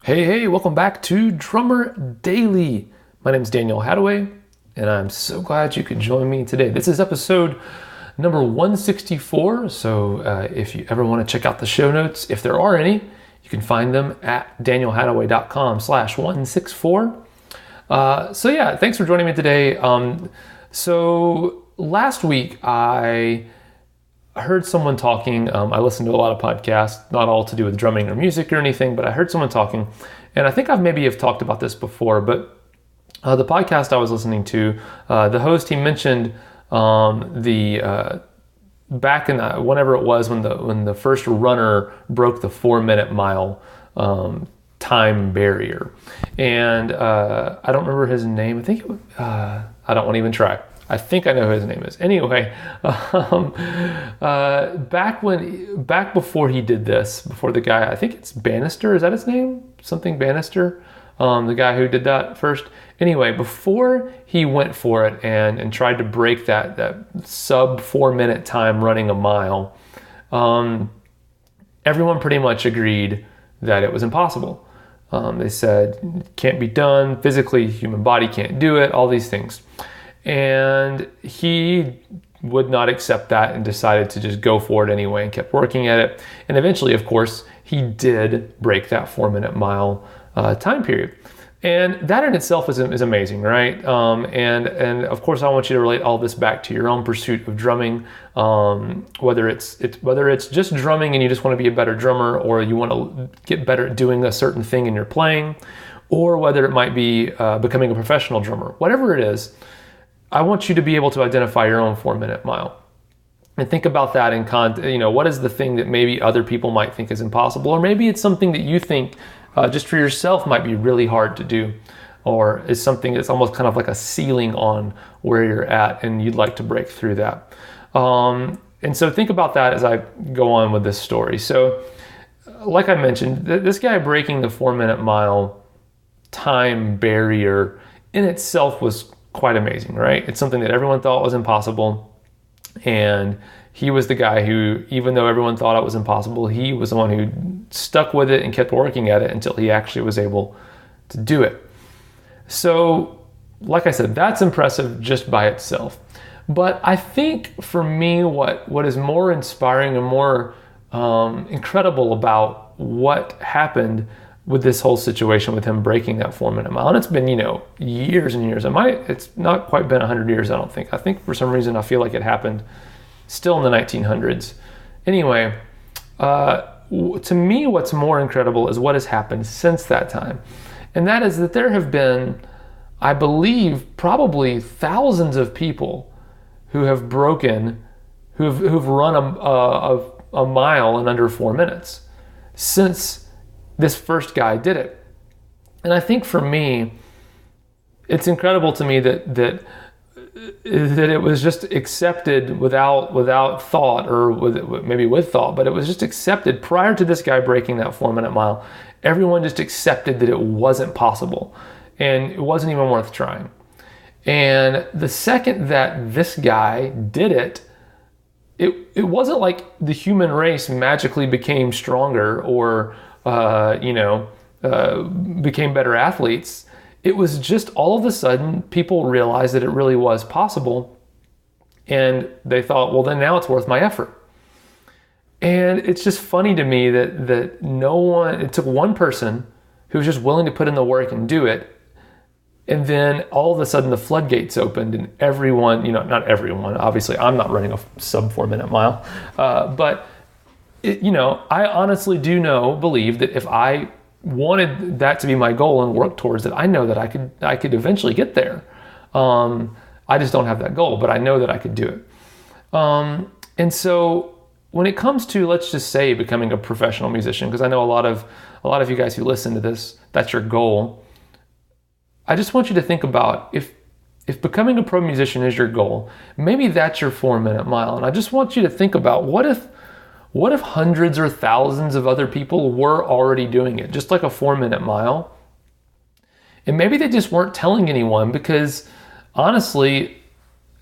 Hey, welcome back to Drummer Daily. My name is Daniel Hadaway, and I'm so glad you could join me today. This is episode number 164, so if you ever want to check out the show notes, if there are any, you can find them at danielhadaway.com/164. Thanks for joining me today. So last week I heard someone talking. I listen to a lot of podcasts, not all to do with drumming or music or anything, but I heard someone talking, and I think I've maybe talked about this before, but the podcast I was listening to, the host, he mentioned back in whenever it was when the first runner broke the 4-minute mile time barrier, and I don't remember his name. I think I don't want to even try. I think I know who his name is. Anyway, back before he did this, before the guy, I think it's Bannister, is that his name? Something Bannister, the guy who did that first. Anyway, before he went for it and tried to break that sub 4-minute time running a mile, everyone pretty much agreed that it was impossible. They said, it can't be done physically, human body can't do it, all these things. And he would not accept that and decided to just go for it anyway and kept working at it. And eventually, of course, he did break that 4-minute mile time period. And that in itself is amazing, right? And of course, I want you to relate all this back to your own pursuit of drumming. Whether it's just drumming and you just want to be a better drummer, or you want to get better at doing a certain thing in your playing, or whether it might be becoming a professional drummer. Whatever it is, I want you to be able to identify your own 4-minute mile and think about that in what is the thing that maybe other people might think is impossible, or maybe it's something that you think just for yourself might be really hard to do, or is something that's almost kind of like a ceiling on where you're at and you'd like to break through that. And so think about that as I go on with this story. So like I mentioned, this guy breaking the 4-minute mile time barrier in itself was quite amazing, right? It's something that everyone thought was impossible, and he was the guy who, even though everyone thought it was impossible, he was the one who stuck with it and kept working at it until he actually was able to do it. So, like I said, that's impressive just by itself. But I think for me, what is more inspiring and more incredible about what happened with this whole situation with him breaking that 4-minute mile. And it's been, years and years. It's not quite been 100 years, I don't think. I think for some reason I feel like it happened still in the 1900s. Anyway, to me, what's more incredible is what has happened since that time. And that is that there have been, I believe, probably thousands of people who have who've run a mile in under 4 minutes since this first guy did it. And I think for me, it's incredible to me that it was just accepted without thought, or maybe with thought, but it was just accepted prior to this guy breaking that 4-minute mile. Everyone just accepted that it wasn't possible and it wasn't even worth trying. And the second that this guy did it, it wasn't like the human race magically became stronger or became better athletes. It was just all of a sudden people realized that it really was possible, and they thought, well, then now it's worth my effort. And it's just funny to me that it took one person who was just willing to put in the work and do it, and then all of a sudden the floodgates opened and everyone, not everyone, obviously I'm not running a sub 4-minute mile, but I honestly believe that if I wanted that to be my goal and work towards it, I know that I could eventually get there. I just don't have that goal, but I know that I could do it. And so when it comes to, let's just say, becoming a professional musician, because I know a lot of you guys who listen to this, that's your goal. I just want you to think about if becoming a pro musician is your goal, maybe that's your 4-minute mile. And I just want you to think about what if hundreds or thousands of other people were already doing it, just like a 4-minute mile? And maybe they just weren't telling anyone, because honestly,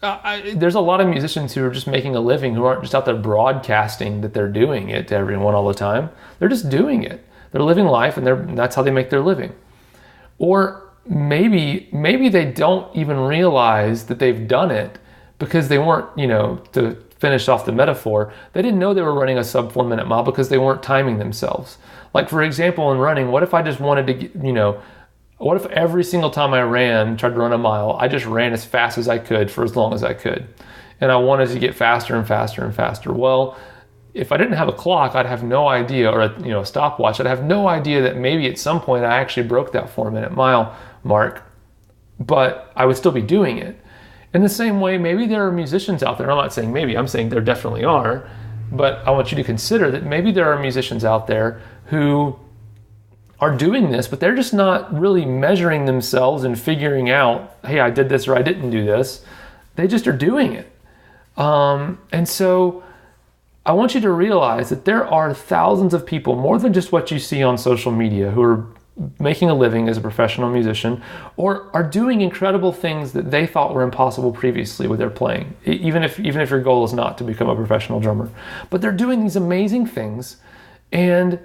there's a lot of musicians who are just making a living who aren't just out there broadcasting that they're doing it to everyone all the time. They're just doing it. they're living life, and that's how they make their living. Or maybe they don't even realize that they've done it because they weren't, to finish off the metaphor, they didn't know they were running a sub 4 minute mile because they weren't timing themselves. Like, for example, in running, what if I just wanted to get, what if every single time I tried to run a mile, I just ran as fast as I could for as long as I could? And I wanted to get faster and faster and faster. Well, if I didn't have a clock, I'd have no idea, or a stopwatch, I'd have no idea that maybe at some point I actually broke that 4 minute mile mark, but I would still be doing it. In the same way, maybe there are musicians out there, I'm not saying maybe, I'm saying there definitely are, but I want you to consider that maybe there are musicians out there who are doing this, but they're just not really measuring themselves and figuring out, hey, I did this or I didn't do this. They just are doing it. And so I want you to realize that there are thousands of people, more than just what you see on social media, who are making a living as a professional musician or are doing incredible things that they thought were impossible previously with their playing, even if your goal is not to become a professional drummer. But they're doing these amazing things, and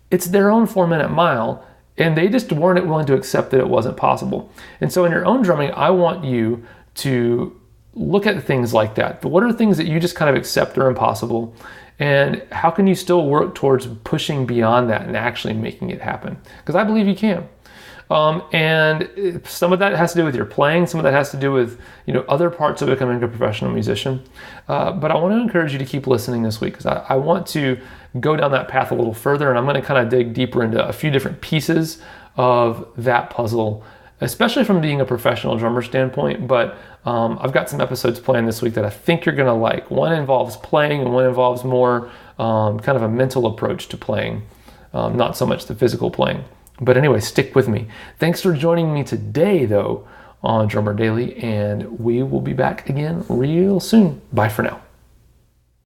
it's their own 4 minute mile, and they just weren't willing to accept that it wasn't possible. And so in your own drumming, I want you to look at things like that. What are things that you just kind of accept are impossible? And how can you still work towards pushing beyond that and actually making it happen? Because I believe you can. And some of that has to do with your playing. Some of that has to do with other parts of becoming a professional musician. But I want to encourage you to keep listening this week, because I want to go down that path a little further, and I'm going to kind of dig deeper into a few different pieces of that puzzle, especially from being a professional drummer standpoint. But I've got some episodes planned this week that I think you're going to like. One involves playing, and one involves more kind of a mental approach to playing, not so much the physical playing. But anyway, stick with me. Thanks for joining me today, though, on Drummer Daily, and we will be back again real soon. Bye for now.